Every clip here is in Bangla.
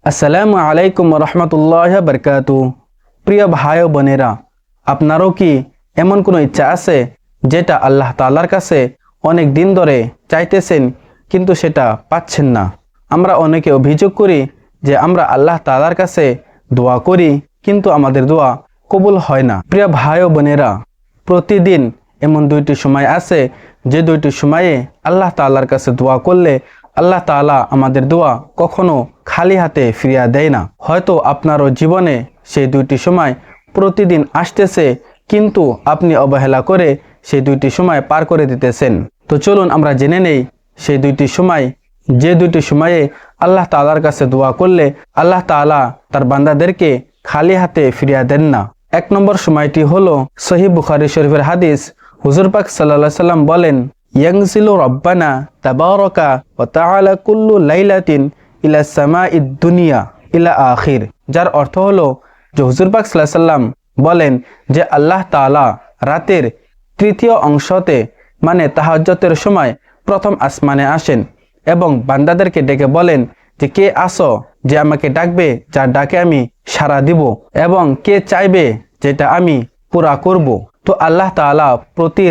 আসসালামু আলাইকুম রহমতুল্লাহ বরকাতু। প্রিয় ভাই ও বোনেরা, আপনারও কি এমন কোনো ইচ্ছা আছে যেটা আল্লাহ তাআলার কাছে অনেক দিন ধরে চাইতেছেন কিন্তু সেটা পাচ্ছেন না? আমরা অনেকে অভিযোগ করি যে আমরা আল্লাহ তাআলার কাছে দোয়া করি কিন্তু আমাদের দোয়া কবুল হয় না। প্রিয় ভাই ও বোনেরা, প্রতিদিন এমন দুইটি সময় আছে যে দুইটি সময়ে আল্লাহ তাআলার কাছে দোয়া করলে আল্লাহ তাআলা আমাদের দোয়া কখনো খালি হাতে ফিরিয়ে দেয় না। হয়তো আপনারও জীবনে সেই দুইটি সময় প্রতিদিন আসতেছে কিন্তু আপনি অবহেলা করে সেই দুইটি সময় পার করে দিতেছেন। তো চলুন আমরা জেনে নেই সেই দুইটি সময়, যে দুইটি সময়ে আল্লাহ তাআলার কাছে দোয়া করলে আল্লাহ তাআলা তার বান্দাদেরকে খালি হাতে ফিরিয়ে দেন না। এক নম্বর সময়টি হলো সহিহ বুখারী শরীফের হাদিস। হুজুর পাক সাল্লাল্লাহু আলাইহি সাল্লাম বলেন, ইয়ানজিলু রাব্বানা তাবারাকা ওয়া তাআলা কুল্লু লাইলাতিন ইলা সামাঈদ দুনিয়া ইলা আখির। যার অর্থ হলো যে হুজুর পাক সাল্লাল্লাহু আলাইহি সাল্লাম বলেন যে আল্লাহ তাআলা রাতের তৃতীয় অংশতে মানে তাহাজ্জুদের সময় প্রথম আসমানে আসেন এবং বান্দাদেরকে ডেকে বলেন যে কে আসো যে আমাকে ডাকবে, যার ডাকে আমি সাড়া দিব, এবং কে চাইবে যেটা আমি পুরা করব। তো আল্লাহ তাআলা প্রতি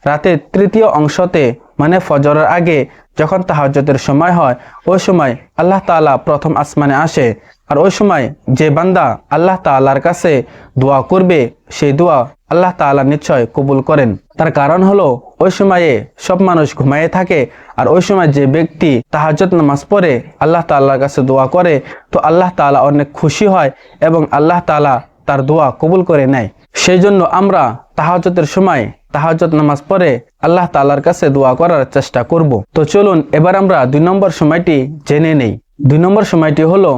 রাতের তৃতীয় অংশতে মানে ফজরের আগে যখন তাহাজ্জুদের সময় হয় ওই সময় আল্লাহ তাআলা প্রথম আসমানে আসে। আর ওই সময় যে বান্দা আল্লাহ তাআলার কাছে দোয়া করবে সেই দোয়া আল্লাহ তাআলা নিশ্চয় কবুল করেন। তার কারণ হলো ওই সময়ে সব মানুষ ঘুমিয়ে থাকে আর ওই সময় যে ব্যক্তি তাহাজ্জুদ নামাজ পড়ে আল্লাহ তাআলার কাছে দোয়া করে তো আল্লাহ তাআলা অনেক খুশি হয় এবং আল্লাহ তাআলা তার দোয়া কবুল করে নেয়। সেই জন্য আমরা তাহাজ্জুদের সময় তাহাজ্জুদ নামাজ পড়ে আল্লাহ তাআলার কাছে দোয়া করার চেষ্টা করব। তো চলুন এবার আমরা 2 নম্বর সময়টি জেনে নেই। 2 নম্বর সময়টি হলো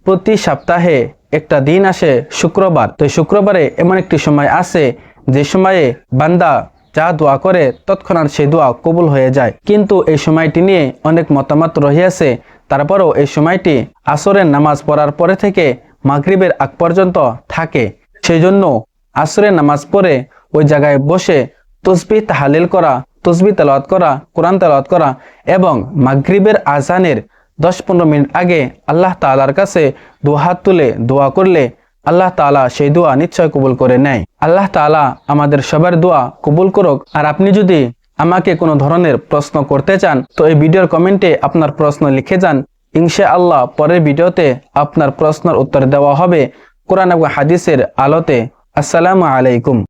প্রতি সপ্তাহে একটা দিন আসে শুক্রবার। তো শুক্রবারে এমন একটি সময় আছে যে সময়ে বান্দা যা দোয়া করে তৎক্ষণাৎ সেই দোয়া কবুল হয়ে যায়। কিন্তু এই সময়টি নিয়ে অনেক মতামত রহিয়াছে। তারপরেও এই সময়টি আসরের নামাজ পড়ার পরে থেকে মাগরিবের আগ পর্যন্ত থাকে। সেই জন্য আসরের নামাজ পড়ে ওই জায়গায় বসে তসবিহ তাহলিল করা, তসবিহ তেলাওয়াত করা, কোরআন তেলাওয়াত করা এবং মাগরিবের আজানের 10-15 মিনিট আগে আল্লাহ তাআলার কাছে দুহাত তুলে দোয়া করলে আল্লাহ তাআলা সেই দোয়া নিশ্চয় কবুল করে নেয়। আল্লাহ তাআলা আমাদের সবার দোয়া কবুল করুক। আর আপনি যদি আমাকে কোনো ধরনের প্রশ্ন করতে চান তো এই ভিডিওর কমেন্টে আপনার প্রশ্ন লিখে যান। ইনশাআল্লাহ পরের ভিডিওতে আপনার প্রশ্নের উত্তর দেওয়া হবে কোরআন এবং হাদিসের আলোতে। আসসালামু আলাইকুম।